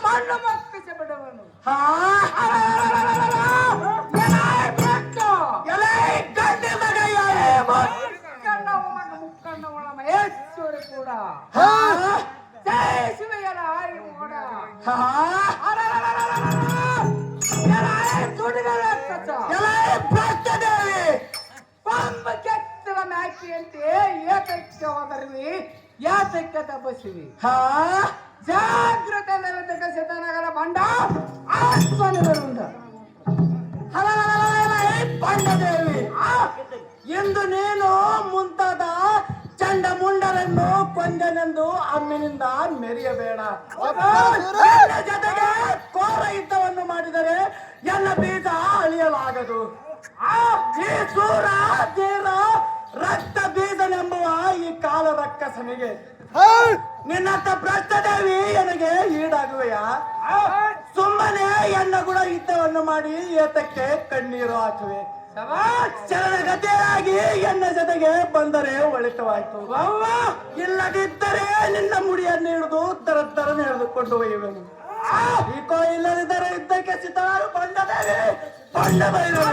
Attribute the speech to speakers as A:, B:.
A: ಮಣ್ಣು ಮಕ್ಕಳಿಸ ಬಿಡುವನು. ಮುಕ್ಕಣ್ಣವಳ ಮಹೇಶ್ವರಿ ಕೂಡ ಶಿವಯ್ಯನ ಮೋಡ ಪಂಬ ಕೆತ್ತಲ ಮ್ಯಾಕಿಯಂತೆ ಏತಕ್ಕೆ ಹೋದರ್ವಿ ಯಾತಕ್ಕೆ ತಪಸ್ವಿ ಜಾಗೃತ ಶತನಗರ ಬಂಡ ಆತ್ಮನಿವರುಂಡ
B: ಬಂಡದೇವಿ ಎಂದು ನೀನು ಮುಂತಾದ ಚಂಡ ಮುಂಡರನ್ನು ಕೊಂದನೆಂದು ಅಮ್ಮಿನಿಂದ ಮೆರೆಯಬೇಡ. ಜೊತೆಗೆ ಕೋರ ಯುದ್ಧವನ್ನು ಮಾಡಿದರೆ ಎಲ್ಲ ಬೀಜ ಅಳಿಯಲಾಗದು. ಈ ಸೂರ ಧೀರ ರಕ್ತ ಬೀಜನೆಂಬುವ ಈ ಕಾಲ ರಕ್ಕಸನಿಗೆ ನಿನ್ನಂತ ಭ್ರಷ್ಟದೇವಿ ನನಗೆ ಈಡಾಗುವೆಯಾ? ಸುಮ್ಮನೆ ಎನ್ನ ಕೂಡ ಯುದ್ಧವನ್ನು ಮಾಡಿ ಏತಕ್ಕೆ ಕಣ್ಣೀರು ಹಾಕುವೆ? ಶರಣಗತಿಯಾಗಿ ಎನ್ನ ಜೊತೆಗೆ ಬಂದರೆ ಒಳಿತವಾಯ್ತು. ಇಲ್ಲದಿದ್ದರೆ ನಿನ್ನ ಮುಡಿಯನ್ನು ಹಿಡಿದು ತರತರನ್ನು ಹಿಡಿದುಕೊಂಡು ಒಯ್ಯುವೆನು. ಈಕೋ ಇಲ್ಲದಿದ್ದರೆ ಯುದ್ಧಕ್ಕೆ ಸಿದ್ಧವಾರು ಬಂಡದೇವಿ ಬಂಡ ಬೈರು.